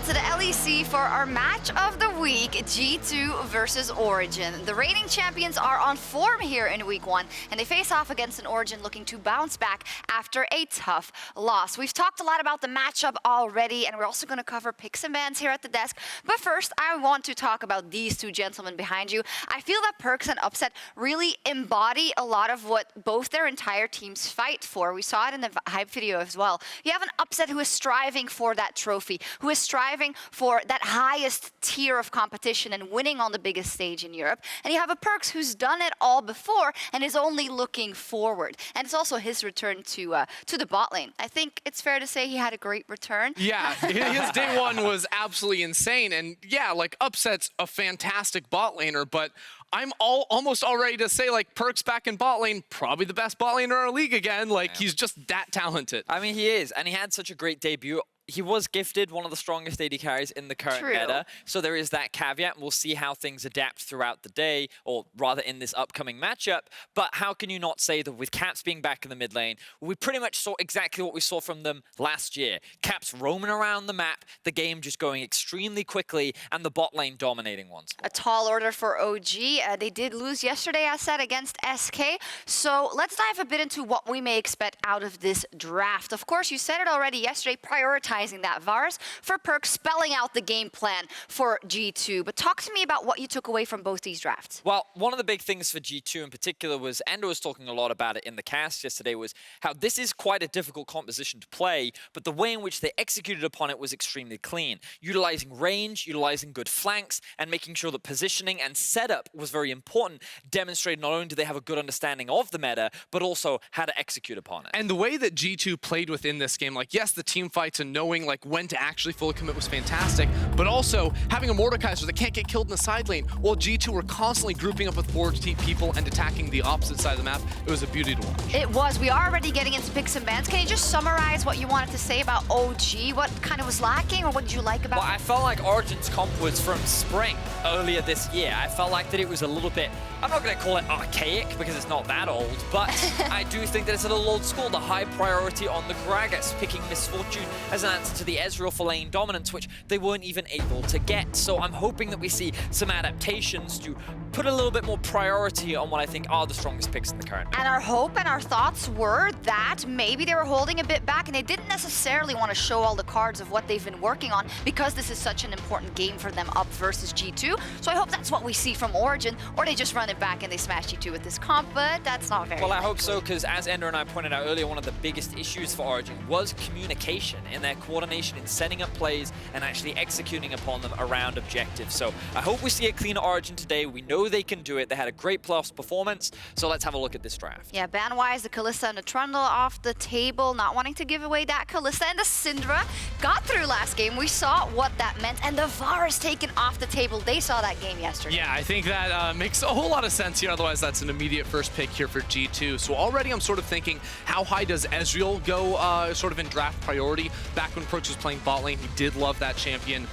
to the LEC for our match of the week, G2 versus Origen. The reigning champions are on form here in week 1, and they face off against an Origen looking to bounce back after a tough loss. We've talked a lot about the matchup already, and we're also going to cover picks and bans here at the desk. But first, I want to talk about these two gentlemen behind you. I feel that Perkz and Upset really embody a lot of what both their entire teams fight for. We saw it in the hype video as well. You have an Upset who is striving for that trophy, who is striving for that highest tier of competition and winning on the biggest stage in Europe. And you have a Perkz who's done it all before and is only looking forward. And it's also his return to the bot lane. I think it's fair to say he had a great return. Yeah, his day one was absolutely insane. And yeah, like Upset's a fantastic bot laner, but I'm almost all ready to say, like, Perkz back in bot lane, probably the best bot laner in our league again. Like, he's just that talented. I mean, he is, and he had such a great debut. He was gifted one of the strongest AD carries in the current meta, so there is that caveat, and we'll see how things adapt throughout the day, or rather in this upcoming matchup. But how can you not say that with Caps being back in the mid lane, we pretty much saw exactly what we saw from them last year. Caps roaming around the map, the game just going extremely quickly, and the bot lane dominating once more. A tall order for OG. They did lose yesterday, as said, against SK. So let's dive a bit into what we may expect out of this draft. Of course, you said it already yesterday, prioritizing that Vars for Perkz, spelling out the game plan for G2. But talk to me about what you took away from both these drafts. Well, one of the big things for G2 in particular was, Endo was talking a lot about it in the cast yesterday, was how this is quite a difficult composition to play, but the way in which they executed upon it was extremely clean. Utilizing range, utilizing good flanks, and making sure that positioning and setup was very important, demonstrated not only do they have a good understanding of the meta, but also how to execute upon it. And the way that G2 played within this game, like, yes, the team fights and knowing like when to actually fully commit was fantastic, but also having a Mordekaiser that can't get killed in the side lane, while G2 were constantly grouping up with forward people and attacking the opposite side of the map. It was a beauty to watch. It was. We are already getting into picks and bans. Can you just summarize what you wanted to say about OG? What kind of was lacking, or what did you like about it? Well, I felt like Origen's comp was from spring earlier this year. I felt like that it was a little bit, I'm not going to call it archaic because it's not that old, but I do think that it's a little old school. The high priority on the Gragas, picking Misfortune as an answer to the Ezreal for lane dominance, which they weren't even able to get. So I'm hoping that we see some adaptations to put a little bit more priority on what I think are the strongest picks in the current meta. And our hope and our thoughts were that maybe they were holding a bit back and they didn't necessarily want to show all the cards of what they've been working on because this is such an important game for them up versus G2. So I hope that's what we see from Origen, or they just run it back and they smash G2 with this comp, but that's not very Well, I likely. hope so, because as Ender and I pointed out earlier, one of the biggest issues for Origen was communication in their coordination in setting up plays and actually executing upon them around objectives. So I hope we see a clean Origen today. We know they can do it. They had a great playoffs performance. So let's have a look at this draft. Yeah, ban-wise, the Kalista and the Trundle off the table, not wanting to give away that Kalista, and the Syndra got through last game. We saw what that meant, and the Vars taken off the table. They saw that game yesterday. Yeah, I think that makes a whole lot of sense here. Otherwise, that's an immediate first pick here for G2. So already I'm sort of thinking, how high does Ezreal go sort of in draft priority? Back when Perkz was playing bot lane, he did love that champion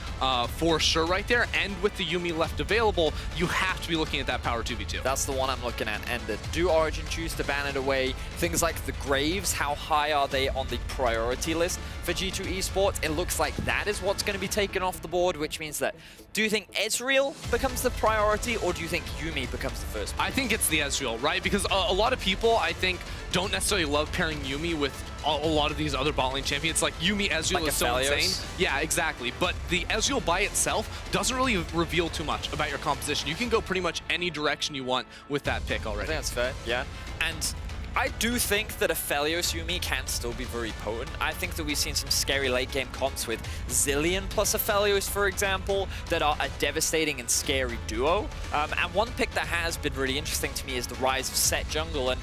for sure right there. And with the Yuumi left available, you have to be looking at that power 2v2. That's the one I'm looking at. And do Origen choose to ban it away? Things like the Graves, how high are they on the priority list for G2 Esports? It looks like that is what's going to be taken off the board, which means that, do you think Ezreal becomes the priority, or do you think Yuumi becomes the first? I think it's the Ezreal, right? Because a lot of people, I think, don't necessarily love pairing Yuumi with a lot of these other bot lane champions. Like Yuumi Ezreal like is so Aphelios. insane. Yeah, exactly. But the Ezreal by itself doesn't really reveal too much about your composition. You can go pretty much any direction you want with that pick already. I think that's fair, yeah. And I do think that Aphelios Yuumi can still be very potent. I think that we've seen some scary late game comps with Zilean plus Aphelios, for example, that are a devastating and scary duo. And one pick that has been really interesting to me is the rise of Sett jungle. And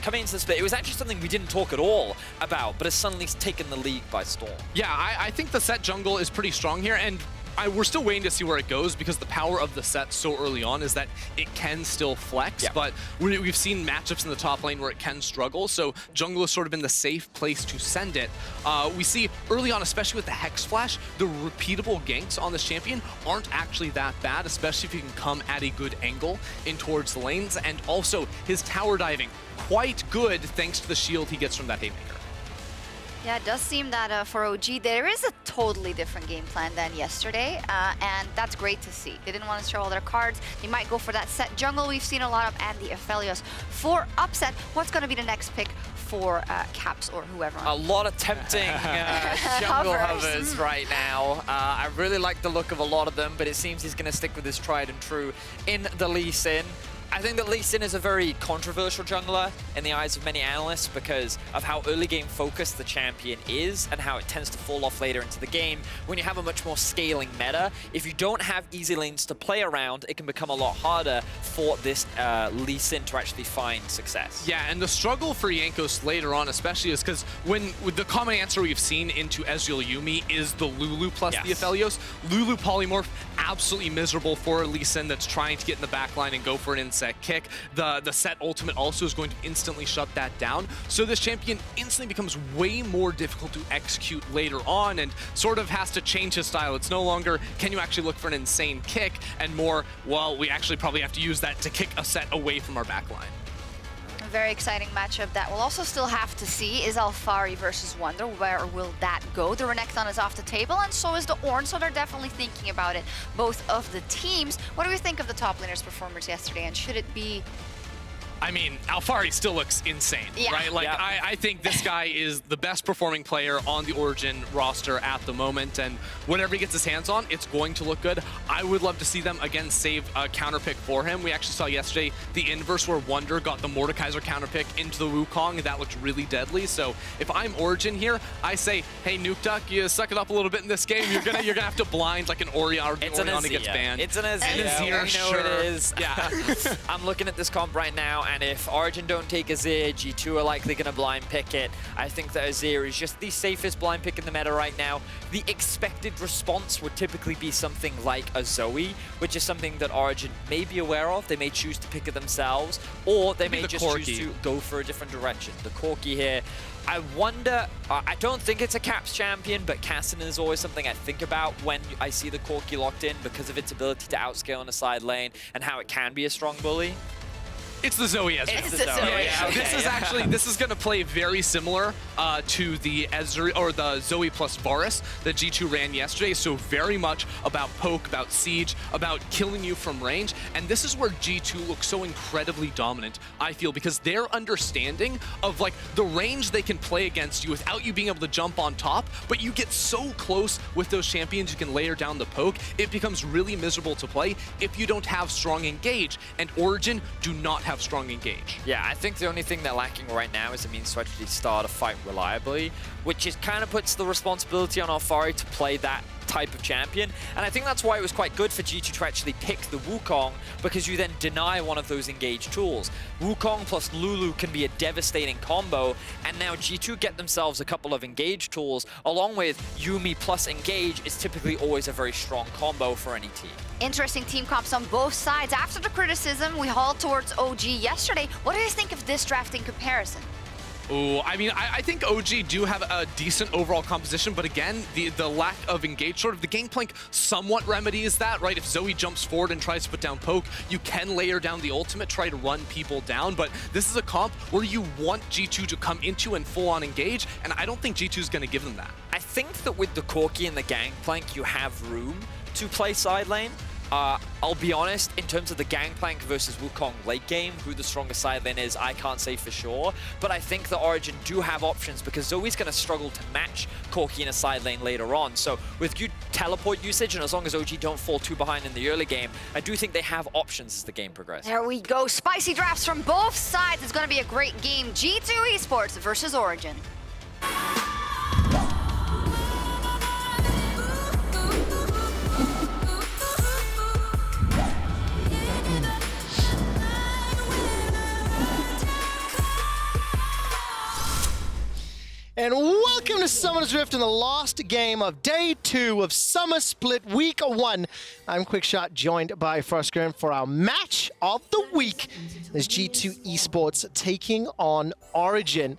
coming into the split, it was actually something we didn't talk at all about, but has suddenly taken the league by storm. Yeah, I think the Sett jungle is pretty strong here, and we're still waiting to see where it goes, because the power of the Sett so early on is that it can still flex, but we've seen matchups in the top lane where it can struggle, so jungle has sort of been the safe place to send it. We see early on, especially with the Hex Flash, the repeatable ganks on this champion aren't actually that bad, especially if you can come at a good angle in towards the lanes, and also his tower diving, quite good thanks to the shield he gets from that Haymaker. Yeah, it does seem that for OG, there is a totally different game plan than yesterday, and that's great to see. They didn't want to show all their cards. They might go for that Sett jungle we've seen a lot of, and the Aphelios for upset. What's going to be the next pick for Caps or whoever? A lot of tempting jungle hovers right now. I really like the look of a lot of them, but it seems he's going to stick with his tried and true in the Lee Sin. I think that Lee Sin is a very controversial jungler in the eyes of many analysts because of how early game focused the champion is and how it tends to fall off later into the game. When you have a much more scaling meta, if you don't have easy lanes to play around, it can become a lot harder for this Lee Sin to actually find success. Yeah, and the struggle for Jankos later on especially is because with the common answer we've seen into Ezreal Yuumi is the Lulu plus the Aphelios. Lulu polymorph, absolutely miserable for Lee Sin that's trying to get in the backline and go for an inset kick. The Sett ultimate also is going to instantly shut that down. So this champion instantly becomes way more difficult to execute later on and sort of has to change his style. It's no longer, can you actually look for an insane kick, and more, well, we actually probably have to use that to kick a Sett away from our backline. A very exciting matchup that we'll also still have to see is Alphari versus Wunder. Where will that go? The Renekton is off the table, and so is the Ornn, so they're definitely thinking about it, both of the teams. What do we think of the top laner's performance yesterday, and should it be... I mean, Alphari still looks insane, right? Like, I think this guy is the best performing player on the Origen roster at the moment, and whatever he gets his hands on, it's going to look good. I would love to see them, again, save a counter pick for him. We actually saw yesterday the inverse where Wunder got the Mordekaiser counter pick into the Wukong, and that looked really deadly. So if I'm Origen here, I say, hey, Nukeduck, you suck it up a little bit in this game. You're gonna have to blind like an Orion gets banned. It's an Ezreal. We know it is. Yeah. I'm looking at this comp right now, and if Origen don't take Azir, G2 are likely going to blind pick it. I think that Azir is just the safest blind pick in the meta right now. The expected response would typically be something like a Zoe, which is something that Origen may be aware of. They may choose to pick it themselves, or they may just choose to go for a different direction. The Corki here. I wonder, I don't think it's a Caps champion, but Cassin is always something I think about when I see the Corki locked in because of its ability to outscale in a side lane and how it can be a strong bully. It's the Zoe Ezreal. It's the Zoe. Yeah. Okay, this is going to play very similar to the Ezreal or the Zoe plus Varus that G2 ran yesterday. So very much about poke, about siege, about killing you from range. And this is where G2 looks so incredibly dominant, I feel, because their understanding of like the range they can play against you without you being able to jump on top, but you get so close with those champions, you can layer down the poke. It becomes really miserable to play if you don't have strong engage. And Origen do not have strong engage. Yeah, I think the only thing they're lacking right now is a means to actually start a fight reliably, which is kind of puts the responsibility on Alphari to play that type of champion. And I think that's why it was quite good for G2 to actually pick the Wukong, because you then deny one of those engage tools. Wukong plus Lulu can be a devastating combo, and now G2 get themselves a couple of engage tools, along with Yuumi plus engage is typically always a very strong combo for any team. Interesting team comps on both sides. After the criticism we hauled towards OG yesterday, what do you think of this draft in comparison? Oh, I mean, I think OG do have a decent overall composition, but again, the lack of engage, sort of the Gangplank somewhat remedies that, right? If Zoe jumps forward and tries to put down poke, you can layer down the ultimate, try to run people down, but this is a comp where you want G2 to come into and full-on engage, and I don't think G2 is going to give them that. I think that with the Corki and the Gangplank, you have room to play side lane. I'll be honest, in terms of the Gangplank versus Wukong late game, who the strongest side lane is, I can't say for sure. But I think the Origen do have options because Zoe's going to struggle to match Corki in a side lane later on. So with good teleport usage, and as long as OG don't fall too behind in the early game, I do think they have options as the game progresses. There we go. Spicy drafts from both sides. It's going to be a great game. G2 Esports versus Origen. And welcome to Summer's Rift in the last game of Day 2 of Summer Split Week 1. I'm Quickshot, joined by Froskurinn for our match of the week. There's G2 Esports taking on Origen.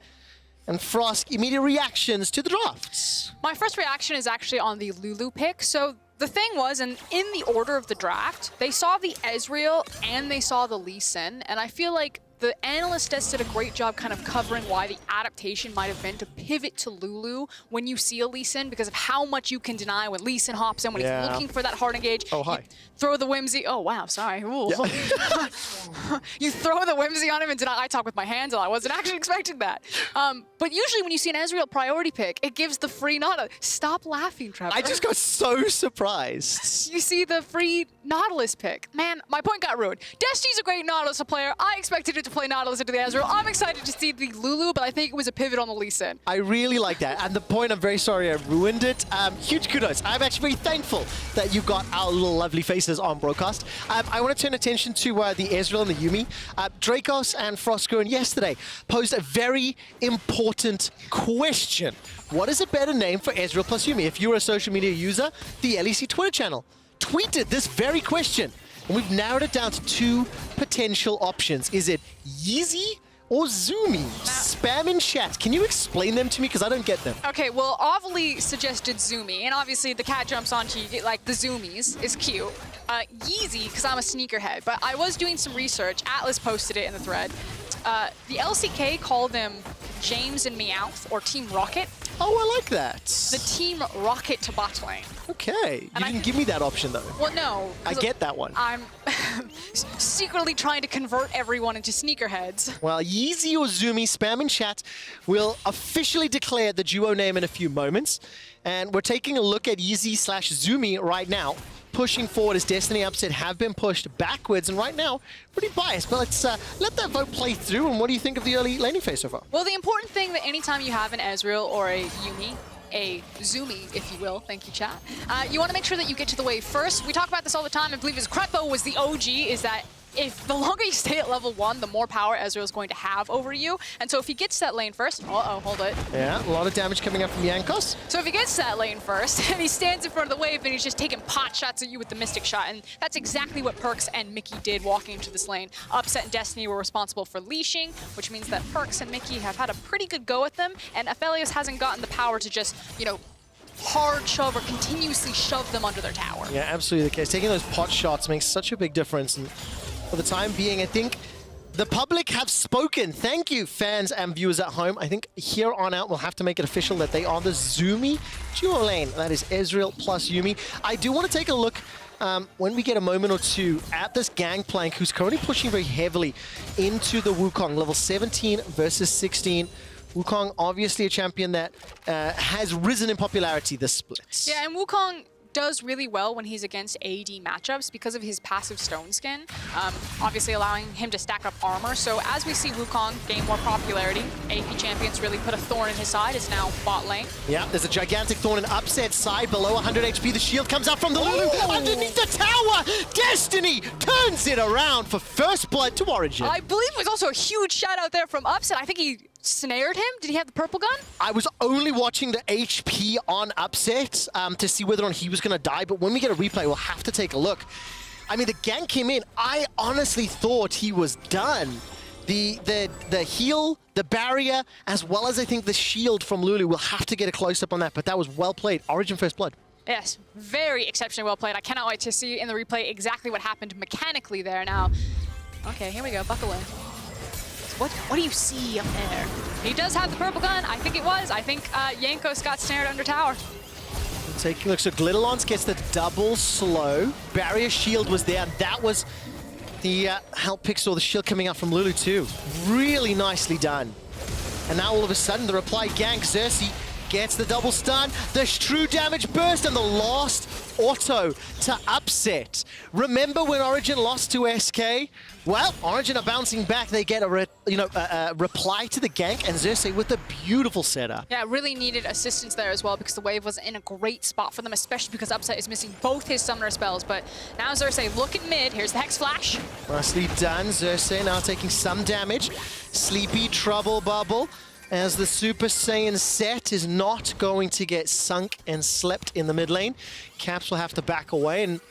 And Frosk, immediate reactions to the drafts. My first reaction is actually on the Lulu pick. So the thing was, and in the order of the draft, they saw the Ezreal and they saw the Lee Sin, and I feel like the Analyst devs did a great job kind of covering why the adaptation might have been to pivot to Lulu when you see a Lee Sin, because of how much you can deny when Lee Sin hops in, when he's looking for that hard engage. Oh, hi. Throw the whimsy. Oh, wow, sorry. Ooh. Yeah. You throw the whimsy on him and deny. I talk with my hands a lot. I wasn't actually expecting that. But usually when you see an Ezreal priority pick, it gives the free Nautilus. Stop laughing, Trevor. I just got so surprised. You see the free Nautilus pick. Man, my point got ruined. Destiny's a great Nautilus player. I expected it to play Nautilus into the Ezreal. I'm excited to see the Lulu, but I think it was a pivot on the Lee Sin. I really like that. And the point, I'm very sorry I ruined it. Huge kudos. I'm actually very thankful that you got our little lovely faces on broadcast. I want to turn attention to the Ezreal and the Yuumi. Jankos and Froskurinn yesterday posed a very important question. What is a better name for Ezreal plus Yuumi? If you're a social media user, the LEC Twitter channel tweeted this very question. And we've narrowed it down to 2 potential options. Is it Yeezy or Zoomy? Spam in chat. Can you explain them to me? Because I don't get them. Okay, well, Valée suggested Zoomy, and obviously the cat jumps onto you, like the Zoomies is cute. Yeezy, because I'm a sneakerhead, but I was doing some research. Atlas posted it in the thread. The LCK called them James and Meowth, or Team Rocket. Oh, I like that. The Team Rocket to bot lane. Okay. You didn't give me that option, though. Well, no. I get that one. I'm secretly trying to convert everyone into sneakerheads. Well, Yeezy or Zoomy, spam in chat, will officially declare the duo name in a few moments. And we're taking a look at Yeezy/Zoomy right now. Pushing forward as Destiny Upset have been pushed backwards, and right now, pretty biased. But let's let that vote play through, and what do you think of the early laning phase so far? Well, the important thing that anytime you have an Ezreal or a Yuumi, a Zoomy, if you will, thank you, chat, you want to make sure that you get to the wave first. We talk about this all the time. I believe as Crepo was the OG, is that if the longer you stay at level 1, the more power Ezreal is going to have over you. And so if he gets that lane first, hold it. Yeah, a lot of damage coming up from Jankos. So if he gets that lane first, and he stands in front of the wave, and he's just taking pot shots at you with the Mystic Shot, and that's exactly what Perkz and Mikyx did walking into this lane. Upset and Destiny were responsible for leashing, which means that Perkz and Mikyx have had a pretty good go at them, and Aphelios hasn't gotten the power to just, you know, hard shove or continuously shove them under their tower. Yeah, absolutely the case. Taking those pot shots makes such a big difference, and for the time being, I think the public have spoken. Thank you, fans and viewers at home. I think here on out, we'll have to make it official that they are the Zoomy duo lane. That is Ezreal plus Yuumi. I do want to take a look, when we get a moment or two, at this Gangplank, who's currently pushing very heavily into the Wukong, level 17 versus 16. Wukong, obviously a champion that has risen in popularity this split. Yeah, and Wukong does really well when he's against AD matchups because of his passive stone skin, obviously allowing him to stack up armor. So as we see Wukong gain more popularity, AP champions really put a thorn in his side. It's now bot lane. Yeah, there's a gigantic thorn in Upset side below 100 HP. The shield comes out from the Lulu underneath the tower. Destiny turns it around for first blood to Origen. I believe it was also a huge shout out there from Upset. I think he snared him. Did he have the purple gun? I was only watching the HP on Upset to see whether or not he was going to die, but when we get a replay, we'll have to take a look. I mean, the gank came in. I honestly thought he was done. The heal, the barrier, as well as I think the shield from Lulu, we'll have to get a close-up on that, but that was well played. Origen first blood. Yes, very exceptionally well played. I cannot wait to see in the replay exactly what happened mechanically there. Now, okay, here we go, buckle in. What do you see up there? He does have the purple gun. I think it was. I think Jankos got snared under tower. Taking a look, so Glitterlance gets the double slow. Barrier shield was there. That was the help pick, saw the shield coming out from Lulu too. Really nicely done. And now all of a sudden the reply gank, Xerxe gets the double stun, the true damage burst, and the last auto to Upset. Remember when Origen lost to SK? Well, Origen are bouncing back. They get a reply to the gank, and Xerxe with a beautiful setup. Yeah, really needed assistance there as well because the wave was in a great spot for them, especially because Upset is missing both his summoner spells. But now Xerxe looking mid. Here's the Hex Flash. Nicely done. Xerxe now taking some damage. Sleepy Trouble Bubble, as the Super Saiyan Sett is not going to get sunk and slept in the mid lane. Caps will have to back away, and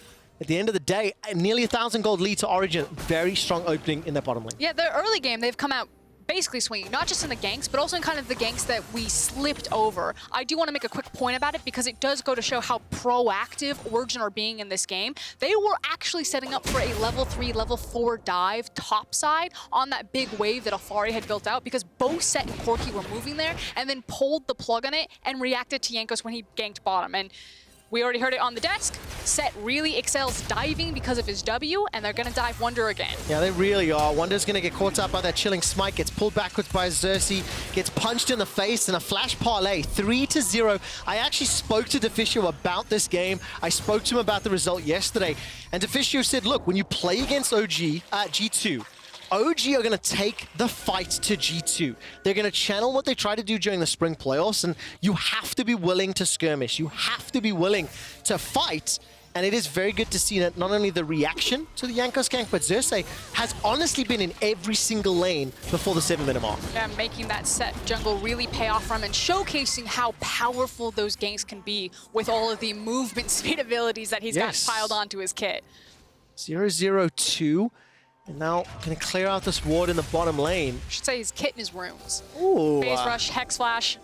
at the end of the day, nearly 1,000 gold lead to Origen. Very strong opening in their bottom lane. Yeah, their early game, they've come out basically swinging, not just in the ganks, but also in kind of the ganks that we slipped over. I do want to make a quick point about it because it does go to show how proactive Origen are being in this game. They were actually setting up for a level 3, level 4 dive topside on that big wave that Alphari had built out because both Sett and Corki were moving there and then pulled the plug on it and reacted to Jankos when he ganked bottom. And we already heard it on the desk. Sett really excels diving because of his W, and they're going to dive Wunder again. Yeah, they really are. Wunder's going to get caught up by that chilling smite, gets pulled backwards by Xerxe, gets punched in the face, and a flash parlay, 3-0. I actually spoke to Deficio about this game. I spoke to him about the result yesterday, and Deficio said, look, when you play against G2, OG are going to take the fight to G2. They're going to channel what they try to do during the spring playoffs, and you have to be willing to skirmish. You have to be willing to fight. And it is very good to see that not only the reaction to the Jankos gank, but Xerxe has honestly been in every single lane before the 7-minute mark. Yeah, making that Sett jungle really pay off from him and showcasing how powerful those ganks can be with all of the movement speed abilities that he's got piled onto his kit. 0-0-2. And now going to clear out this ward in the bottom lane. I should say his kit and his runes. Ooh. Phase rush, hex flash,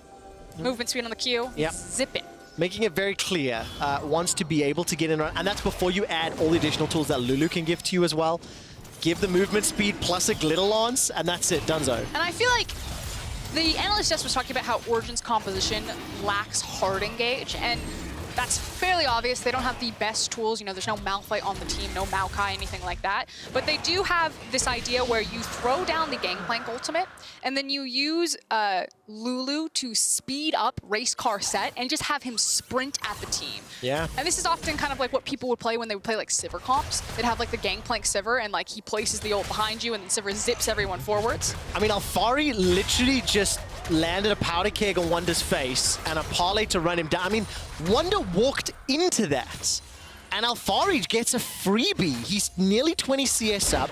movement speed on the Q. Yep. Zip it. Making it very clear, wants to be able to get in, and that's before you add all the additional tools that Lulu can give to you as well. Give the movement speed plus a glitter lance, and that's it, donezo. And I feel like the analyst just was talking about how Origen's composition lacks hard engage, and that's fairly obvious. They don't have the best tools. You know, there's no Malphite on the team, no Maokai, anything like that. But they do have this idea where you throw down the Gangplank ultimate, and then you use Lulu to speed up race car Sett and just have him sprint at the team. Yeah. And this is often kind of like what people would play when they would play like Sivir comps. They'd have like the Gangplank Sivir, and like he places the ult behind you, and then Sivir zips everyone forwards. I mean, Alphari literally just landed a powder keg on Wunder's face and a parlay to run him down. I mean, Wunder walked into that, and Alphari gets a freebie. He's nearly 20 CS up,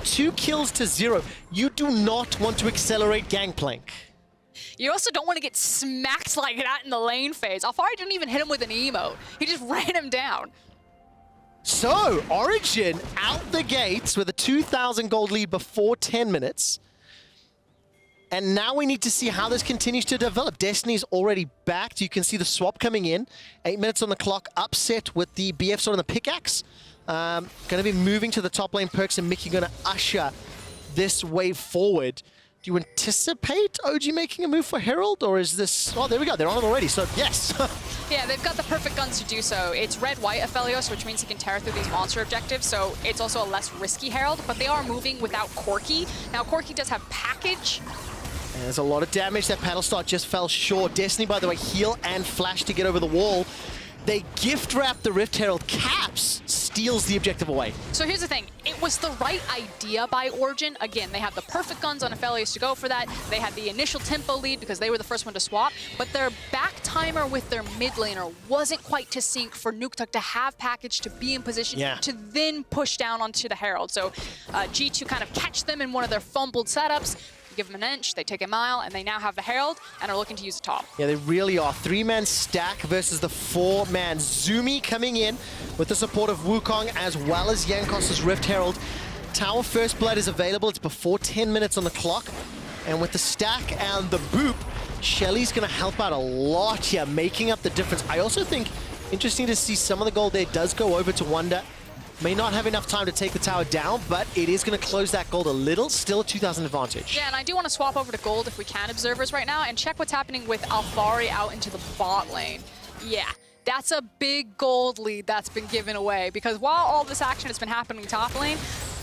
2 kills to 0. You do not want to accelerate Gangplank. You also don't want to get smacked like that in the lane phase. Alphari didn't even hit him with an emote. He just ran him down. So, Origen out the gates with a 2,000 gold lead before 10 minutes. And now we need to see how this continues to develop. Destiny's already backed. You can see the swap coming in. 8 minutes on the clock. Upset with the BF sword on the pickaxe. Going to be moving to the top lane. Perkz and Mikyx going to usher this wave forward. Do you anticipate OG making a move for Herald? Or is this... Oh, there we go. They're on it already. So, yes. Yeah, they've got the perfect guns to do so. It's red-white Aphelios, which means he can tear through these monster objectives, so it's also a less risky Herald, but they are moving without Corki. Now, Corki does have package. And there's a lot of damage. That paddle start just fell short. Destiny, by the way, heal and flash to get over the wall. They gift wrap the Rift Herald. Caps steals the objective away. So here's the thing. It was the right idea by Origen. Again, they have the perfect guns on Aphelios to go for that. They had the initial tempo lead because they were the first one to swap, but their back timer with their mid laner wasn't quite to sync for Nukeduck to have package to be in position to then push down onto the Herald. So G2 kind of catch them in one of their fumbled setups. Give them an inch, they take a mile, and they now have the Herald and are looking to use the top. Yeah, they really are. 3-man stack versus the 4-man. Zumi coming in with the support of Wukong as well as Jankos' Rift Herald. Tower First Blood is available. It's before 10 minutes on the clock. And with the stack and the boop, Shelly's going to help out a lot here, making up the difference. I also think interesting to see some of the gold there does go over to Wunder. May not have enough time to take the tower down, but it is going to close that gold a little. Still a 2,000 advantage. Yeah, and I do want to swap over to gold if we can, observers, right now, and check what's happening with Alphari out into the bot lane. Yeah, that's a big gold lead that's been given away, because while all this action has been happening top lane,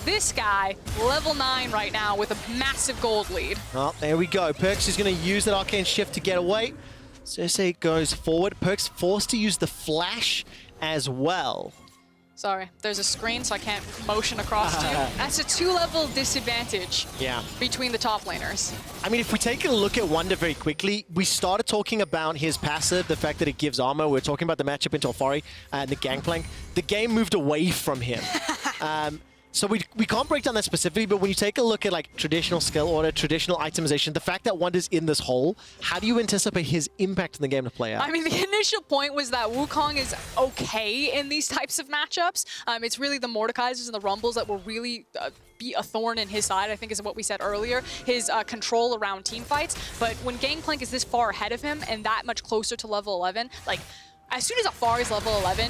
this guy, level 9 right now with a massive gold lead. Oh, there we go. Perkz is going to use that Arcane Shift to get away. Xerxe goes forward. Perkz forced to use the flash as well. Sorry, there's a screen, so I can't motion across to you. That's a 2-level disadvantage between the top laners. I mean, if we take a look at Wunder very quickly, we started talking about his passive, the fact that it gives armor. We're talking about the matchup into Alphari and the Gangplank. The game moved away from him. So we can't break down that specifically, but when you take a look at like traditional skill order, traditional itemization, the fact that Wunder's in this hole, how do you anticipate his impact in the game to play out? I mean, the initial point was that Wukong is okay in these types of matchups. It's really the Mordekaisers and the Rumbles that will really be a thorn in his side, I think is what we said earlier. His control around team fights. But when Gangplank is this far ahead of him and that much closer to level 11, like as soon as Alphari's level 11,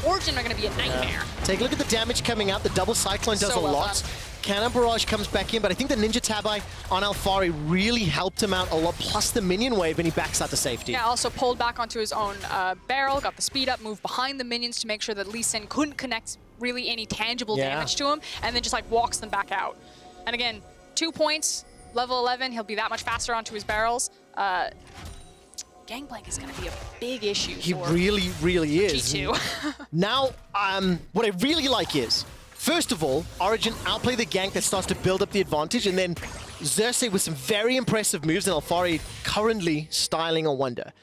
Origen are going to be a nightmare. Yeah. Take a look at the damage coming out. The double Cyclone does So a well lot. done. Cannon Barrage comes back in, but I think the Ninja Tabi on Alphari really helped him out a lot, plus the minion wave, and he backs out to safety. Yeah, also pulled back onto his own barrel, got the speed up, moved behind the minions to make sure that Lee Sin couldn't connect really any tangible damage to him, and then just like walks them back out. And again, 2 points, level 11, he'll be that much faster onto his barrels. Gangplank is going to be a big issue He for really is. G2. Now, what I really like is, first of all, Origen outplay the gank that starts to build up the advantage, and then Xerxe with some very impressive moves, and Alphari currently styling a Wunder.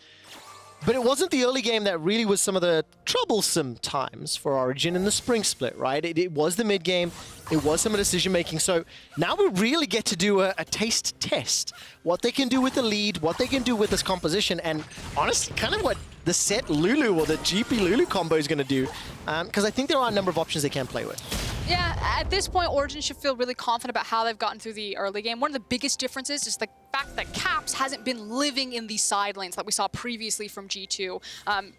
But it wasn't the early game that really was some of the troublesome times for Origen in the spring split, right? It was the mid game, it was some of the decision making. So now we really get to do a taste test. What they can do with the lead, what they can do with this composition, and honestly, kind of what the Sett Lulu or the GP Lulu combo is going to do. Because I think there are a number of options they can play with. Yeah, at this point, Origen should feel really confident about how they've gotten through the early game. One of the biggest differences is the fact that Caps hasn't been living in these side lanes that we saw previously from G2.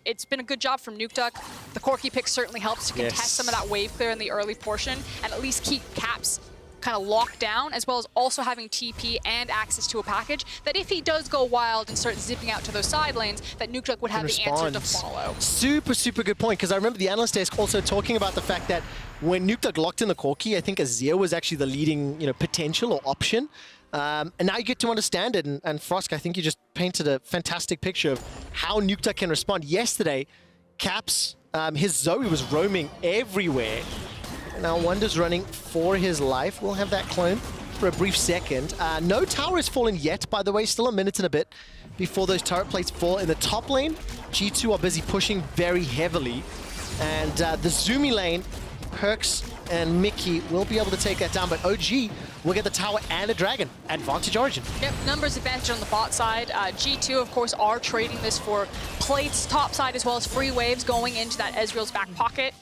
It's been a good job from Nukeduck. The Corki pick certainly helps to contest some of that wave clear in the early portion and at least keep Caps kind of locked down, as well as also having TP and access to a package that if he does go wild and start zipping out to those side lanes, that Nukeduck would have the answer to follow. Super good point, because I remember the analyst desk also talking about the fact that when Nukeduck locked in the Corki, I think Ezreal was actually the leading, potential or option. And now you get to understand it, and Frosk, I think you just painted a fantastic picture of how Nukeduck can respond. Yesterday, Caps, his Zoe was roaming everywhere. Now Wunder's running for his life. We'll have that clone for a brief second. No tower has fallen yet, by the way. Still a minute and a bit before those turret plates fall. In the top lane, G2 are busy pushing very heavily. And the Zoomy lane, Perkz and Mikyx will be able to take that down, but OG will get the tower and a dragon. Advantage Origen. Yep, numbers advantage on the bot side. G2, of course, are trading this for plates top side as well as free waves going into that Ezreal's back pocket.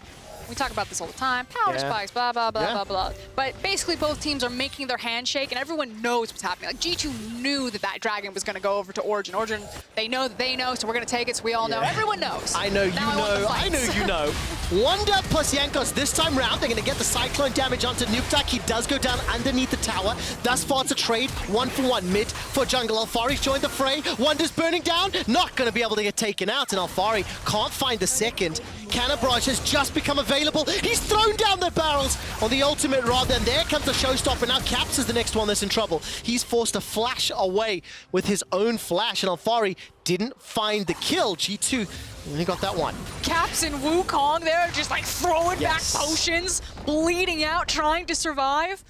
We talk about this all the time. Power spikes, blah, blah, blah, blah. But basically, both teams are making their handshake, and everyone knows what's happening. Like, G2 knew that that dragon was going to go over to Origen. Origen, they know that they know, so we're going to take it, so we all know. Everyone knows. I know, you know, I know, you know. Wunder plus Jankos this time round. They're going to get the Cyclone damage onto Nukeduck. He does go down underneath the tower. Thus far, it's a trade. 1-for-1 mid for jungle. Alphari's joined the fray. Wunder's burning down. Not going to be able to get taken out, and Alphari can't find the second. Cannon Barrage has just become available. He's thrown down the barrels on the ultimate rod, and there comes the showstopper. Now Caps is the next one that's in trouble. He's forced to flash away with his own flash, and Alphari didn't find the kill. G2 only got that one. Caps and Wukong, they're just like throwing back potions, bleeding out, trying to survive.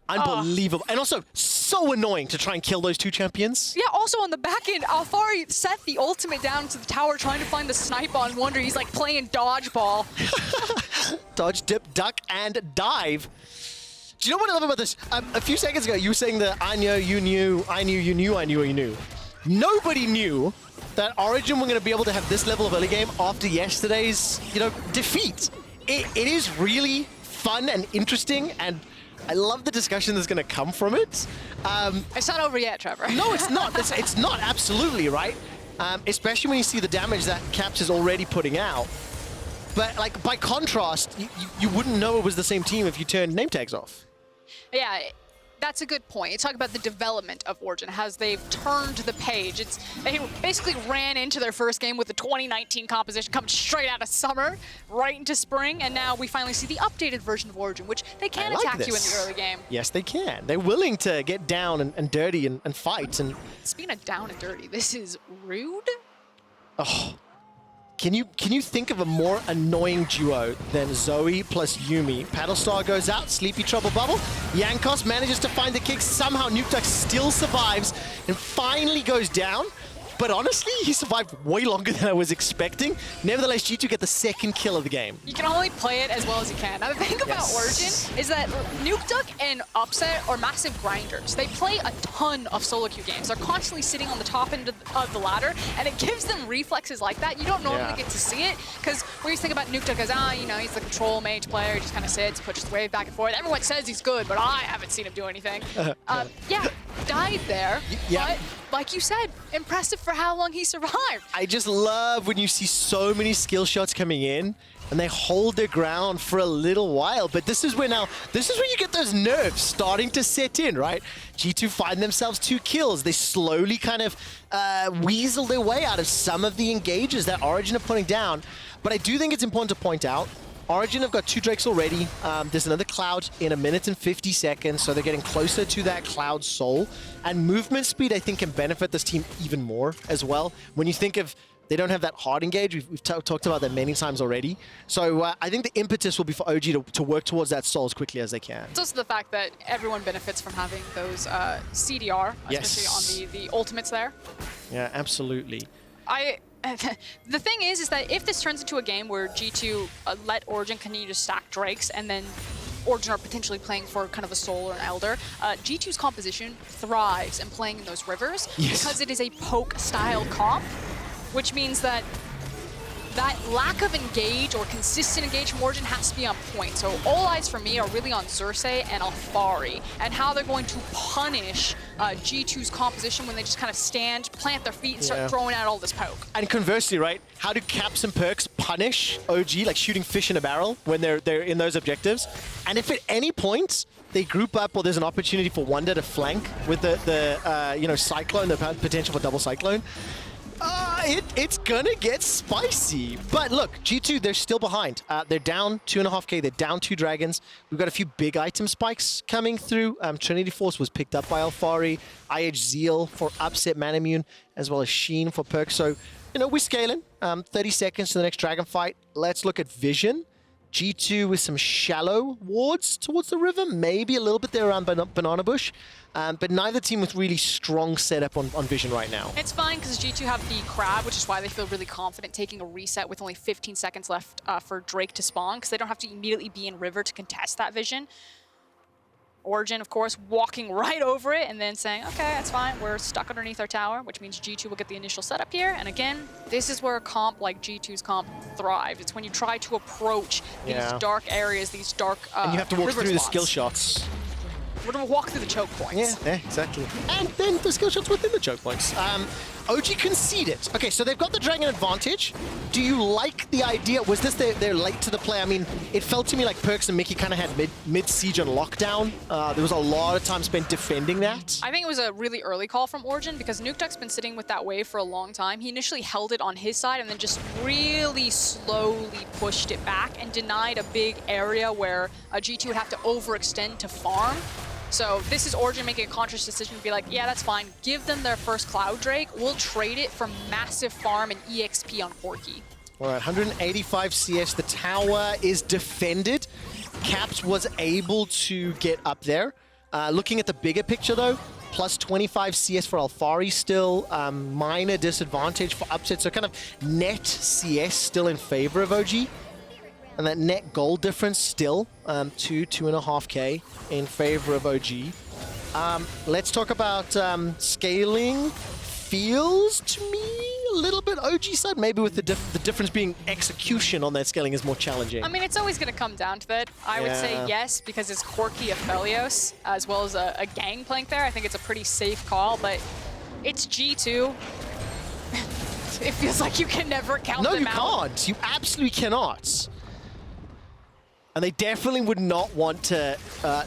Unbelievable. And also, so annoying to try and kill those two champions. Yeah, also on the back end, Alphari set the ultimate down to the tower trying to find the snipe on Wunder. He's like playing dodgeball. Dodge, dip, duck, and dive. Do you know what I love about this? A few seconds ago, you were saying that I know, you knew, I knew, you knew, I knew, you knew. Nobody knew that Origen were going to be able to have this level of early game after yesterday's, defeat. It is really fun and interesting, and I love the discussion that's going to come from it. It's not over yet, Trevor. No, it's not. It's not, absolutely, right? Especially when you see the damage that Caps is already putting out. But, like, by contrast, you wouldn't know it was the same team if you turned name tags off. Yeah, that's a good point. You talk about the development of Origen, as they've turned the page. They basically ran into their first game with the 2019 composition coming straight out of summer, right into spring, and now we finally see the updated version of Origen, which they can attack you in the early game. Yes, they can. They're willing to get down and dirty and fight. And speaking of down and dirty, this is rude. Oh. Can you think of a more annoying duo than Zoe plus Yuumi? Paddlestar goes out, Sleepy Trouble Bubble. Jankos manages to find the kick. Somehow Nukeduck still survives and finally goes down. But honestly, he survived way longer than I was expecting. Nevertheless, G2 get the second kill of the game. You can only play it as well as you can. Now, the thing about Origen is that Nukeduck and Upset are massive grinders. They play a ton of solo queue games. They're constantly sitting on the top end of the ladder, and it gives them reflexes like that. You don't normally get to see it, because when you think about Nukeduck as, you know, he's the control mage player, he just kind of sits, pushes the wave back and forth. Everyone says he's good, but I haven't seen him do anything. Yeah, died there, but like you said, impressive for how long he survived. I just love when you see so many skill shots coming in and they hold their ground for a little while. But this is where you get those nerves starting to set in, right? G2 find themselves 2 kills. They slowly kind of weasel their way out of some of the engages that Origen are putting down. But I do think it's important to point out, Origen have got 2 Drakes already. There's another Cloud in 1 minute and 50 seconds, so they're getting closer to that Cloud soul. And movement speed, I think, can benefit this team even more as well. When you think of, they don't have that hard engage, we've talked about that many times already. So I think the impetus will be for OG to work towards that soul as quickly as they can. It's also the fact that everyone benefits from having those CDR, especially on the ultimates there. Yeah, absolutely. The thing is that if this turns into a game where G2 let Origen continue to stack Drakes, and then Origen are potentially playing for kind of a Soul or an Elder, G2's composition thrives in playing in those rivers because it is a poke-style comp, which means that lack of engage or consistent engage from Origen has to be on point. So all eyes for me are really on Xerxe and Alphari and how they're going to punish G2's composition when they just kind of stand, plant their feet, and start throwing out all this poke. And conversely, right, how do Caps and Perkz punish OG, like shooting fish in a barrel when they're in those objectives? And if at any point they group up or there's an opportunity for Wunder to flank with the you know, Cyclone, the potential for double Cyclone, it's gonna get spicy. But look, G2, they're still behind. They're down 2.5k, they're down 2 dragons. We've got a few big item spikes coming through. Trinity Force was picked up by Alphari, IH Zeal for Upset Manamune, as well as Sheen for Perkz. So, you know, we're scaling. 30 seconds to the next dragon fight. Let's look at Vision. G2 with some shallow wards towards the river, maybe a little bit there around Banana Bush, but neither team with really strong setup on Vision right now. It's fine because G2 have the Crab, which is why they feel really confident taking a reset with only 15 seconds left for Drake to spawn, because they don't have to immediately be in river to contest that Vision. Origen, of course, walking right over it and then saying, okay, that's fine, we're stuck underneath our tower, which means G2 will get the initial setup here. And again, this is where a comp like G2's comp thrives. It's when you try to approach these dark areas, these dark and you have to walk through spots. the skill shots. We're going to walk through the choke points. Yeah, exactly. And then the skill shots within the choke points. OG conceded. Okay, so they've got the dragon advantage. Do you like the idea? Was this they're late to the play? I mean, it felt to me like Perkz and Mikyx kind of had mid-siege on lockdown. There was a lot of time spent defending that. I think it was a really early call from Origen because Nukeduck's been sitting with that wave for a long time. He initially held it on his side and then just really slowly pushed it back and denied a big area where G2 would have to overextend to farm. So this is Origen making a conscious decision to be like, yeah, that's fine. Give them their first Cloud Drake. We'll trade it for massive farm and EXP on Corki. All right, 185 CS. The tower is defended. Caps was able to get up there. Looking at the bigger picture, though, plus 25 CS for Alphari still. Minor disadvantage for Upset. So kind of net CS still in favor of OG. And that net gold difference still 2.5k in favor of OG. Let's talk about scaling. Feels to me a little bit OG side, maybe with the difference being execution on that scaling is more challenging. I mean, it's always going to come down to that. I would say yes, because it's Corki Aphelios, as well as a Gangplank there. I think it's a pretty safe call, but it's G2. It feels like you can never count them out. No, you can't. You absolutely cannot. And they definitely would not want to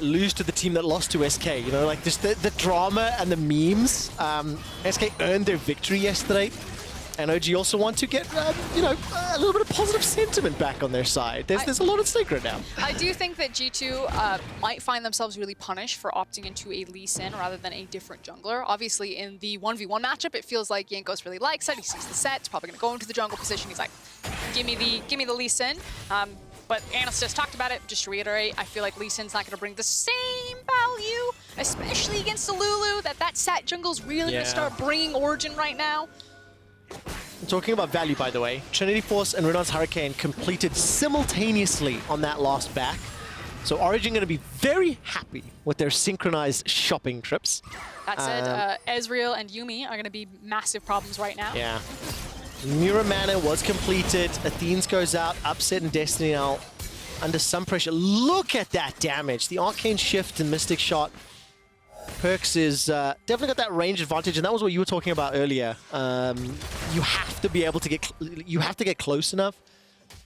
lose to the team that lost to SK. You know, like just the drama and the memes. SK earned their victory yesterday. And OG also want to get, you know, a little bit of positive sentiment back on their side. There's a lot at stake right now. I do think that G2 might find themselves really punished for opting into a Lee Sin rather than a different jungler. Obviously, in the 1v1 matchup, it feels like Jankos really likes it. He sees the set. He's probably going to go into the jungle position. He's like, give me the Lee Sin. But Analyst just talked about it. Just to reiterate, I feel like Lee Sin's not going to bring the same value, especially against the Lulu, that Sett jungle's really going to start bringing Origen right now. Talking about value, by the way, Trinity Force and Renon's Hurricane completed simultaneously on that last back. So Origen going to be very happy with their synchronized shopping trips. That said, Ezreal and Yuumi are going to be massive problems right now. Yeah. Mira Mana was completed. Athenes goes out. Upset and Destiny now under some pressure. Look at that damage. The Arcane Shift and Mystic Shot. Perkz is definitely got that range advantage, and that was what you were talking about earlier. You have to be able to get close enough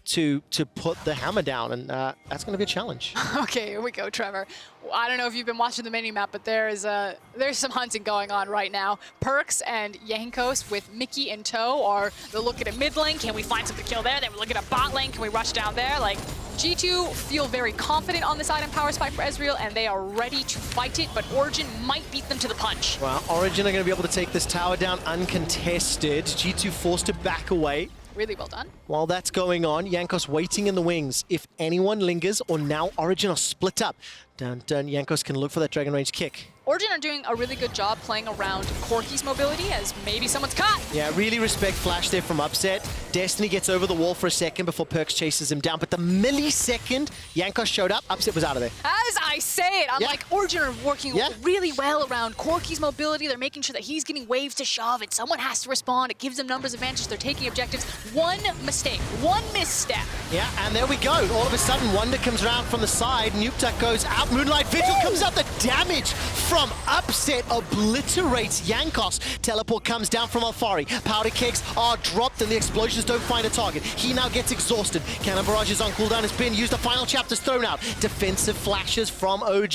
to put the hammer down, and that's going to be a challenge. Okay, here we go, Trevor. I don't know if you've been watching the mini-map, but there's some hunting going on right now. Perkz and Jankos with Mikyx in tow they're looking at mid lane. Can we find something to kill there? Then we're looking at bot lane. Can we rush down there? Like, G2 feel very confident on this item power spike for Ezreal, and they are ready to fight it, but Origen might beat them to the punch. Well, Origen are going to be able to take this tower down uncontested. G2 forced to back away. Really well done. While that's going on, Jankos waiting in the wings. If anyone lingers, or now Origen are split up. Dun dun, Jankos can look for that Dragon Rage kick. Origen are doing a really good job playing around Corki's mobility as maybe someone's caught. Yeah, really respect Flash there from Upset. Destiny gets over the wall for a second before Perkz chases him down, but the millisecond Jankos showed up, Upset was out of there. As I say it, I'm like, Origen are working really well around Corki's mobility. They're making sure that he's getting waves to shove, and someone has to respond. It gives them numbers advantage. They're taking objectives. One mistake, one misstep. Yeah, and there we go. All of a sudden, Wunder comes around from the side. Nukeduck goes out. Moonlight Vigil comes out. The damage from Upset obliterates Jankos. Teleport comes down from Alphari. Powder kegs are dropped and the explosions don't find a target. He now gets exhausted. Cannon Barrage is on cooldown. It's been used. The final chapter's thrown out. Defensive flashes from OG.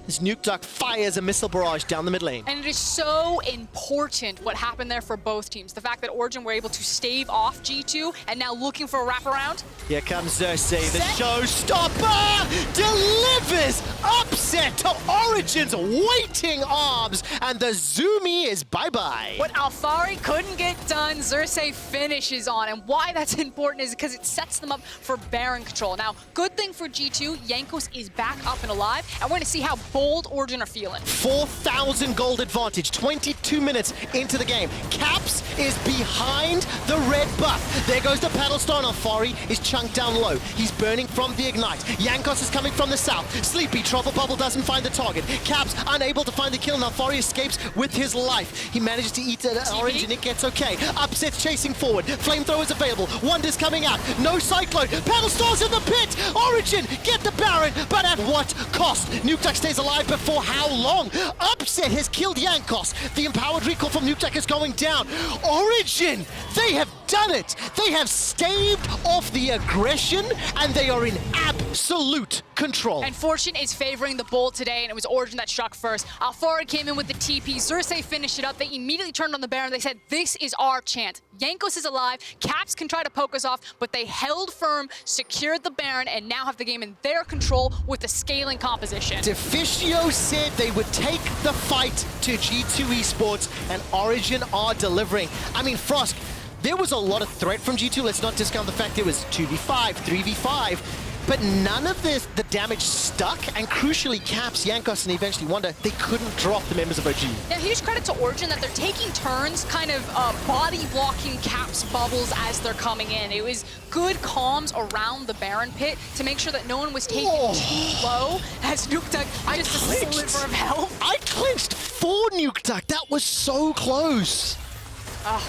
This Nukeduck fires a missile barrage down the mid lane. And it is so important what happened there for both teams. The fact that Origen were able to stave off G2 and now looking for a wraparound. Here comes Xerxe, the showstopper! Delivers Upset to Origen's waiting arms, and the Zoomy is bye-bye. What Alphari couldn't get done, Xerxe finishes on, and why that's important is because it sets them up for Baron control. Now, good thing for G2, Jankos is back up and alive, and we're going to see how bold Origen are feeling. 4,000 gold advantage, 22 minutes into the game. Caps is behind the red buff. There goes the paddle star, and Alphari is chunked down low. He's burning from the Ignite. Jankos is coming from the south. Sleepy, Trouble Bubble doesn't find the target. Caps unable to find the kill, and Alphari escapes with his life. He manages to eat an orange, and it gets okay. Upset's chasing forward. Flamethrower's available. Wunder's coming out. No Cyclone. Paddle Star's in the pit. Origen get the Baron, but at what cost? Nukeduck stays alive, but for how long? Upset has killed Jankos. The empowered recall from Nukeduck is going down. Origen, they have done it. They have staved off the aggression, and they are in absolute control. And fortune is favoring the bold today, and it was Origen that struck first. Alphari came in with the TP. Xerxe finished it up. They immediately turned on the Baron. They said, this is our chance. Jankos is alive. Caps can try to poke us off, but they held firm, secured the Baron, and now have the game in their control with the scaling composition. Deficio said they would take the fight to G2 Esports, and Origen are delivering. I mean, Frosk, there was a lot of threat from G2. Let's not discount the fact it was 2v5, 3v5. But none of the damage stuck, and crucially, Caps, Jankos, and eventually Wunder, they couldn't drop the members of OG. Now, huge credit to Origen that they're taking turns kind of body blocking Caps bubbles as they're coming in. It was good comms around the Baron pit to make sure that no one was taken too low as Nukeduck just a sliver of health. I clinched for Nukeduck. That was so close.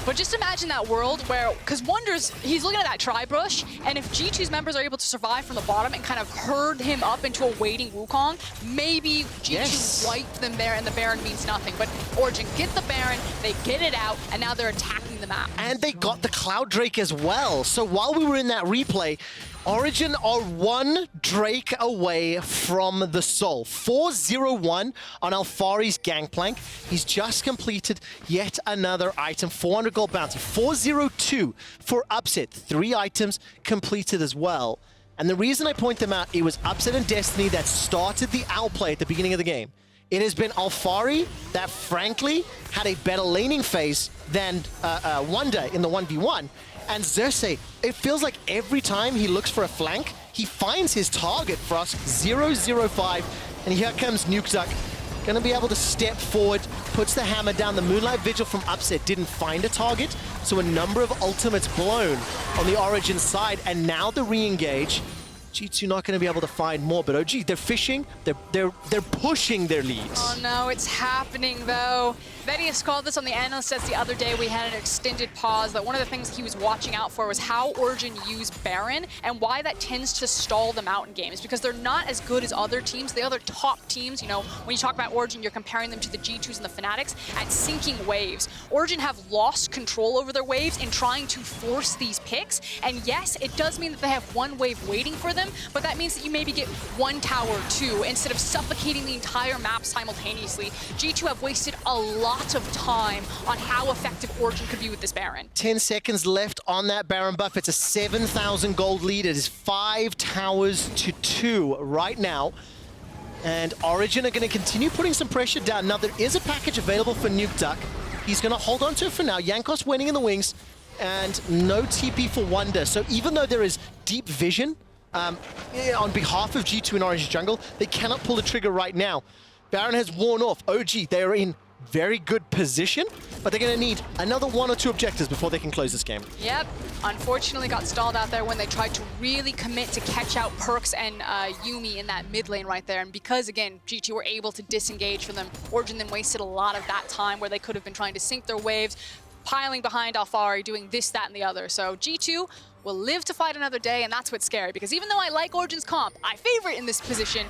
But just imagine that world where, because Wunder's, he's looking at that tri-brush, and if G2's members are able to survive from the bottom and kind of herd him up into a waiting Wukong, maybe G2 wiped them there and the Baron means nothing. But Origen get the Baron, they get it out, and now they're attacking the map. And they got the Cloud Drake as well. So while we were in that replay, Origen are one Drake away from the Soul. 4-0-1 on Alphari's Gangplank. He's just completed yet another item. 400 gold bounty. 4-0-2 for Upset. 3 items completed as well. And the reason I point them out, it was Upset and Destiny that started the outplay at the beginning of the game. It has been Alphari that, frankly, had a better laning phase than Wunder in the 1v1. And Xerxe, it feels like every time he looks for a flank, he finds his target for us, 0-0-5. And here comes Nukeduck. Gonna be able to step forward, puts the hammer down. The Moonlight Vigil from Upset didn't find a target, so a number of ultimates blown on the Origen side, and now the re-engage. G2 not going to be able to find more, but OG, they're fishing, they're pushing their leads. Oh no, it's happening though. Vedius called this on the Analyst the other day. We had an extended pause, that one of the things he was watching out for was how Origen use Baron and why that tends to stall them out in games, because they're not as good as other teams. The other top teams, you know, when you talk about Origen, you're comparing them to the G2s and the Fnatics at sinking waves. Origen have lost control over their waves in trying to force these picks, and yes, it does mean that they have one wave waiting for them, but that means that you maybe get one tower, two, instead of suffocating the entire map simultaneously. G2 have wasted a lot of time on how effective Origen could be with this Baron. 10 seconds left on that Baron buff. It's a 7,000 gold lead. It is 5 towers to 2 right now. And Origen are going to continue putting some pressure down. Now, there is a package available for Nukeduck. He's going to hold on to it for now. Jankos winning in the wings, and no TP for Wunder. So even though there is deep vision on behalf of G2 in Orange jungle, they cannot pull the trigger right now. Baron has worn off. OG, they are in very good position, but they're going to need another 1 or 2 objectives before they can close this game. Yep, unfortunately got stalled out there when they tried to really commit to catch out Perkz and Yuumi in that mid lane right there. And because, again, G2 were able to disengage from them, Origen then wasted a lot of that time where they could have been trying to sync their waves, piling behind Alphari, doing this, that, and the other. So G2 will live to fight another day, and that's what's scary, because even though I like Origen's comp, I favorite in this position,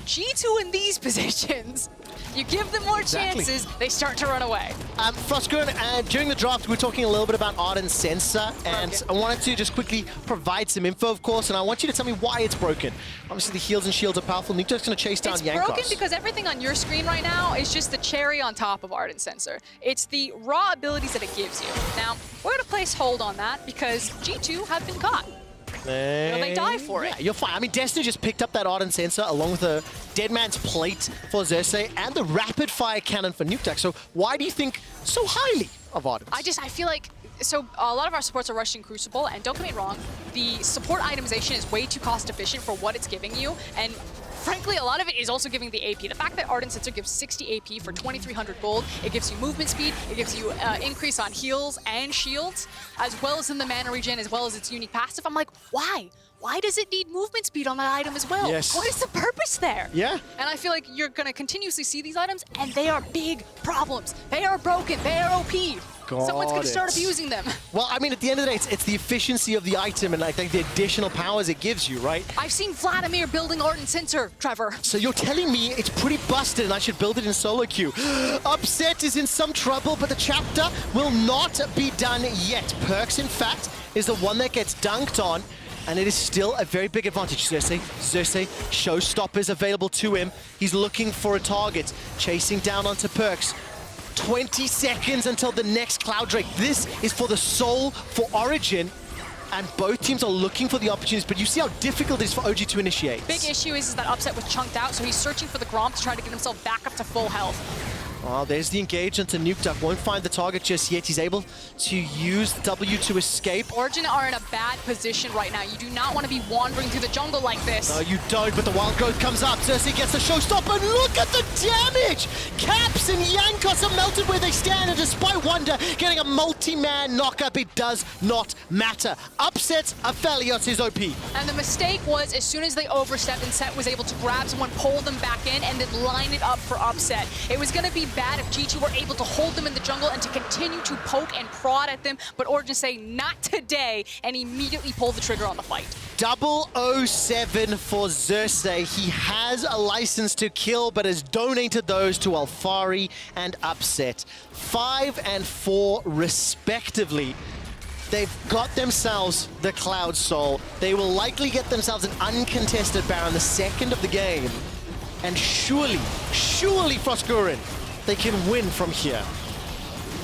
G2 in these positions, you give them more chances, they start to run away. Froskurinn, during the draft, we were talking a little bit about Ardent Sensor, and I wanted to just quickly provide some info, of course, and I want you to tell me why it's broken. Obviously, the heals and shields are powerful. Nukeduck's going to chase down Jankos. It's broken because everything on your screen right now is just the cherry on top of Ardent Sensor. It's the raw abilities that it gives you. Now, we're going to place hold on that because G2 have been caught. They die for it. Yeah, you're fine. I mean, Destiny just picked up that Ardent Sensor along with the Dead Man's Plate for Xerxe and the Rapid Fire Cannon for Nukeduck. So why do you think so highly of Ardent? I feel like, so a lot of our supports are rushing Crucible, and don't get me wrong, the support itemization is way too cost efficient for what it's giving you, and frankly, a lot of it is also giving the AP. The fact that Ardent Sensor gives 60 AP for 2,300 gold, it gives you movement speed, it gives you increase on heals and shields, as well as in the mana regen, as well as its unique passive. I'm like, why? Why does it need movement speed on that item as well? Yes. What is the purpose there? Yeah. And I feel like you're going to continuously see these items, and they are big problems. They are broken. They are OP. Someone's going to start abusing them. Well, I mean, at the end of the day, it's the efficiency of the item and I think the additional powers it gives you, right? I've seen Vladimir building Ardent Sensor, Trevor. So you're telling me it's pretty busted and I should build it in solo queue. Upset is in some trouble, but the chapter will not be done yet. Perkz, in fact, is the one that gets dunked on, and it is still a very big advantage. Xerxe, showstoppers available to him. He's looking for a target, chasing down onto Perkz. 20 seconds until the next Cloud Drake. This is for the soul for Origen, and both teams are looking for the opportunities, but you see how difficult it is for OG to initiate. Big issue is that Upset was chunked out, so he's searching for the Gromp to try to get himself back up to full health. Well, there's the engage into Nukeduck. Won't find the target just yet. He's able to use W to escape. Origen are in a bad position right now. You do not want to be wandering through the jungle like this. No, you don't, but the wild growth comes up. Xerxe gets the showstopper, and look at the damage! Caps and Jankos are melted where they stand, and despite Wunder getting a multi-man knockup, it does not matter. Upsets Aphelios is OP. And the mistake was as soon as they overstepped and Sett was able to grab someone, pull them back in, and then line it up for Upset. It was going to be bad if G2 were able to hold them in the jungle and to continue to poke and prod at them, but Origen say, not today, and immediately pull the trigger on the fight. 007 for Xerxe. He has a license to kill, but has donated those to Alphari and Upset. 5 and 4 respectively. They've got themselves the Cloud Soul. They will likely get themselves an uncontested Baron the second of the game. And surely Froskurinn, they can win from here.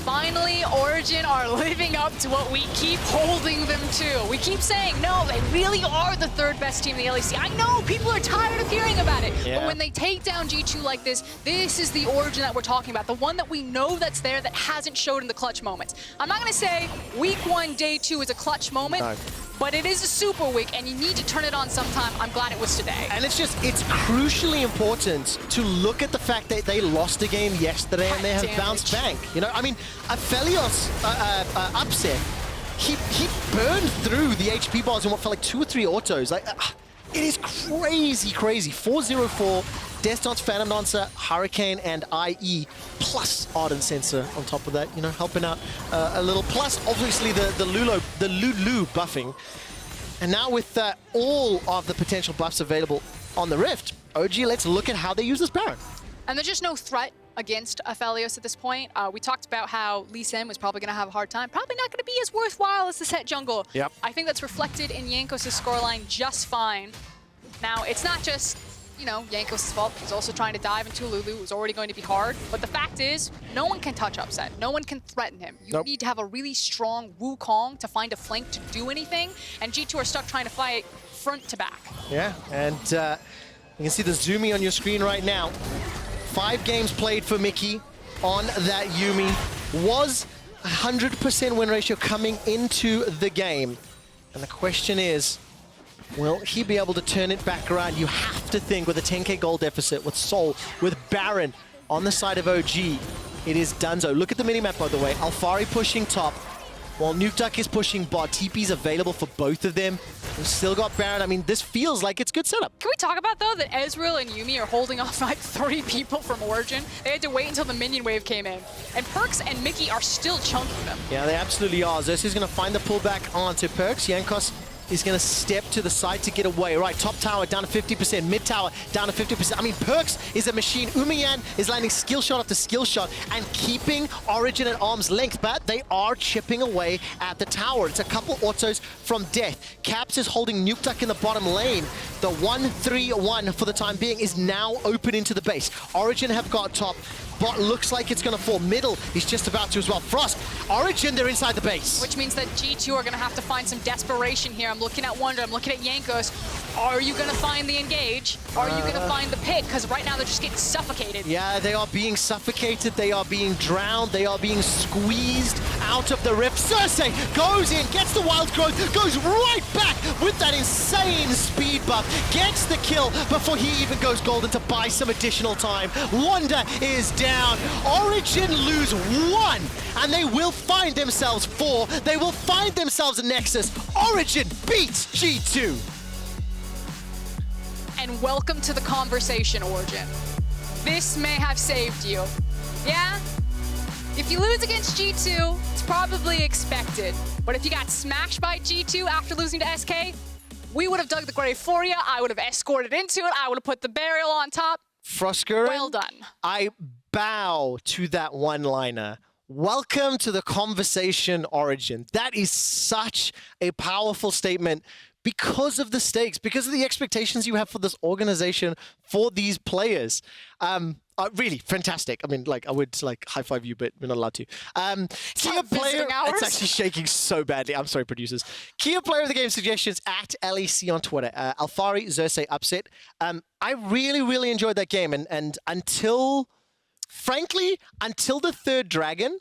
Finally, Origen are living up to what we keep holding them to. We keep saying, no, they really are the third best team in the LEC. I know, people are tired of hearing about it. Yeah. But when they take down G2 like this is the Origen that we're talking about. The one that we know that's there that hasn't showed in the clutch moments. I'm not going to say week 1, day 2 is a clutch moment. No. But it is a super week, and you need to turn it on sometime. I'm glad it was today. And it's crucially important to look at the fact that they lost a game yesterday and they have bounced back. You know, I mean, Aphelios upset, he burned through the HP bars in what felt like 2 or 3 autos. Like, it is crazy. 404, Desktop's Phantom Dancer, Hurricane, and IE, plus Ardent Sensor on top of that, you know, helping out a little. Plus, obviously, the Lulu buffing. And now with all of the potential buffs available on the Rift, OG, let's look at how they use this Baron. And there's just no threat against Aphelios at this point. We talked about how Lee Sin was probably going to have a hard time. Probably not going to be as worthwhile as the Sett jungle. Yep. I think that's reflected in Jankos' scoreline just fine. Now, it's not just, you know, Jankos' fault. He's also trying to dive into Lulu. It was already going to be hard. But the fact is, no one can touch Upset. No one can threaten him. You need to have a really strong Wukong to find a flank to do anything. And G2 are stuck trying to fight front to back. Yeah, and you can see the Zoomy on your screen right now. 5 games played for Mikyx on that Yuumi. Was 100% win ratio coming into the game. And the question is, will he be able to turn it back around? You have to think with a 10k gold deficit, with Soul, with Baron on the side of OG, it is donezo. Look at the minimap, by the way. Alphari pushing top, while Nukeduck is pushing bot. TP's available for both of them. We've still got Baron. I mean, this feels like it's good setup. Can we talk about, though, that Ezreal and Yuumi are holding off like 3 people from Origen? They had to wait until the minion wave came in. And Perkz and Mikyx are still chunking them. Yeah, they absolutely are. Xerxe is going to find the pullback onto Perkz. Jankos is going to step to the side to get away. Right, top tower down to 50%, mid tower down to 50%. I mean, Perkz is a machine. Umiyan is landing skill shot after skill shot and keeping Origen at arm's length, but they are chipping away at the tower. It's a couple autos from death. Caps is holding Nukeduck in the bottom lane. The 1-3-1 for the time being is now open into the base. Origen have got top. Bot looks like it's going to fall. Middle is just about to as well. Frost, Origen, they're inside the base. Which means that G2 are going to have to find some desperation here. I'm looking at Wunder, I'm looking at Jankos. Are you going to find the engage? Are you going to find the pick? Because right now they're just getting suffocated. Yeah, they are being suffocated. They are being drowned. They are being squeezed out of the rift. Xerxe goes in, gets the wild growth, goes right back with that insane speed buff. Gets the kill before he even goes golden to buy some additional time. Wunder is down. Origen lose 1, and they will find themselves 4. They will find themselves a Nexus. Origen beats G2. And welcome to the conversation, Origen. This may have saved you. Yeah? If you lose against G2, it's probably expected. But if you got smashed by G2 after losing to SK, we would have dug the grave for you. I would have escorted into it. I would have put the burial on top. Froskurinn, well done. I bow to that one-liner. Welcome to the conversation, Origen. That is such a powerful statement because of the stakes, because of the expectations you have for this organization, for these players. Really fantastic. I mean, like, I would like high five you, but we're not allowed to. Kia player, it's actually shaking so badly. I'm sorry, producers. Kia player of the game suggestions at LEC on Twitter. Alphari, Xerxe, upset. I really enjoyed that game, and until, frankly, until the third dragon,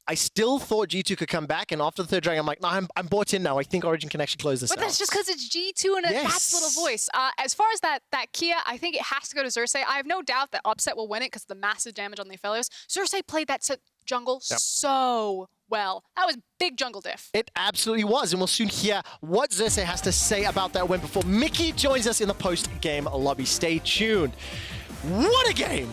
I still thought G2 could come back, and after the third dragon, I'm like, no, I'm bought in now. I think Origen can actually close this out. But that's just because it's G2 and a cat's little voice. As far as that Kia, I think it has to go to Xerxe. I have no doubt that Upset will win it because of the massive damage on the Aphelios. Xerxe played that jungle so well. That was big jungle diff. It absolutely was, and we'll soon hear what Xerxe has to say about that win before Mikyx joins us in the post-game lobby. Stay tuned. What a game!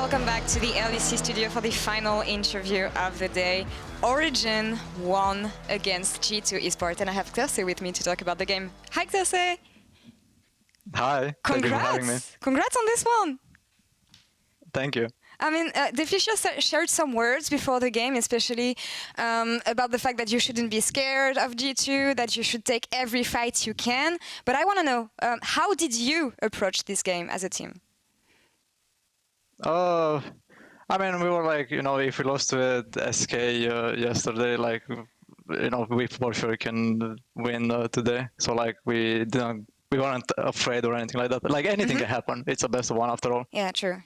welcome back to the LEC studio for the final interview of the day. Origen won against G2 Esports, and I have Xerxe with me to talk about the game. Hi, Xerxe. Hi. Thank you for having me. Congrats on this one. Thank you. I mean, the officials shared some words before the game, especially about the fact that you shouldn't be scared of G2, that you should take every fight you can. But I want to know, how did you approach this game as a team? I mean, we were like, you know, if we lost to SK yesterday, like, you know, we for sure can win today. So like, we weren't afraid or anything like that. Like anything can happen. It's a best of one after all. Yeah, true.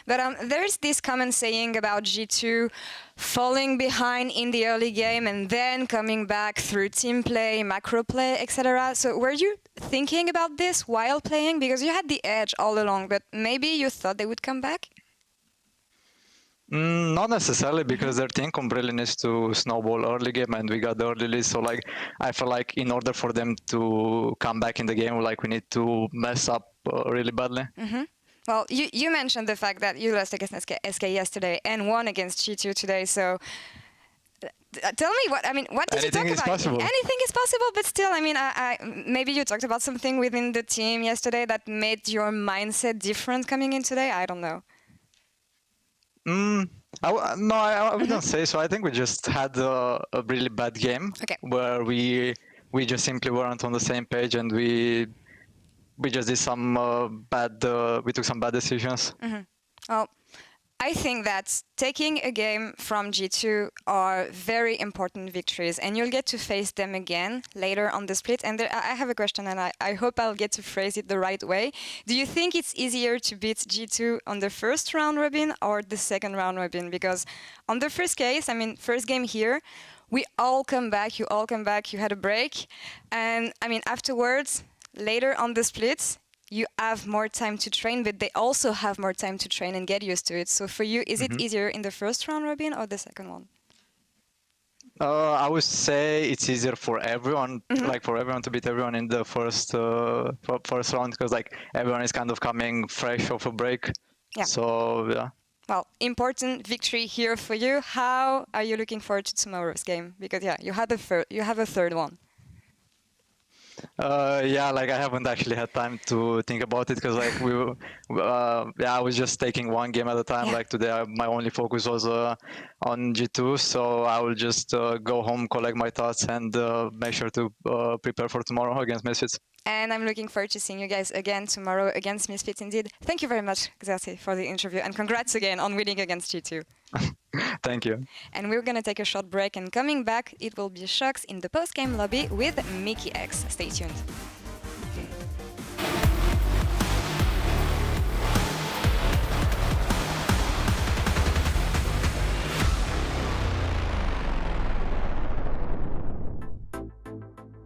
But there's this common saying about G2 falling behind in the early game and then coming back through team play, macro play, etc. So were you thinking about this while playing? Because you had the edge all along, but maybe you thought they would come back? Not necessarily, because their team really needs to snowball early game, and we got the early lead. So like, I feel like in order for them to come back in the game, like we need to mess up really badly. Well, you mentioned the fact that you lost against SK yesterday and won against G2 today. So tell me what did Anything you talk is about? possible. Anything is possible, but still, I mean, maybe you talked about something within the team yesterday that made your mindset different coming in today. I don't know. I wouldn't say so. I think we just had a really bad game where we just simply weren't on the same page, and we just did some we took some bad decisions. Well, I think that taking a game from G2 are very important victories, and you'll get to face them again later on the split. And I have a question, and I hope I'll get to phrase it the right way. Do you think it's easier to beat G2 on the first round robin or the second round robin? Because on the first case, I mean, first game here, we all come back, you had a break. And I mean, afterwards, later on the splits, you have more time to train, but they also have more time to train and get used to it. So for you, is it easier in the first round robin or the second one? I would say it's easier for everyone, like for everyone to beat everyone in the first round, because like everyone is kind of coming fresh off a break. Yeah. So yeah. Well, important victory here for you. How are you looking forward to tomorrow's game? Because yeah, you have a third one. Yeah, like I haven't actually had time to think about it, because like I was just taking one game at a time. Like today, my only focus was on G2, so I will just go home, collect my thoughts, and make sure to prepare for tomorrow against Misfits. And I'm looking forward to seeing you guys again tomorrow against Misfits indeed. Thank you very much, Xerxe, for the interview, and congrats again on winning against G2. Thank you. And we're going to take a short break, and coming back, it will be Sjokz in the post-game lobby with Mikyx. Stay tuned.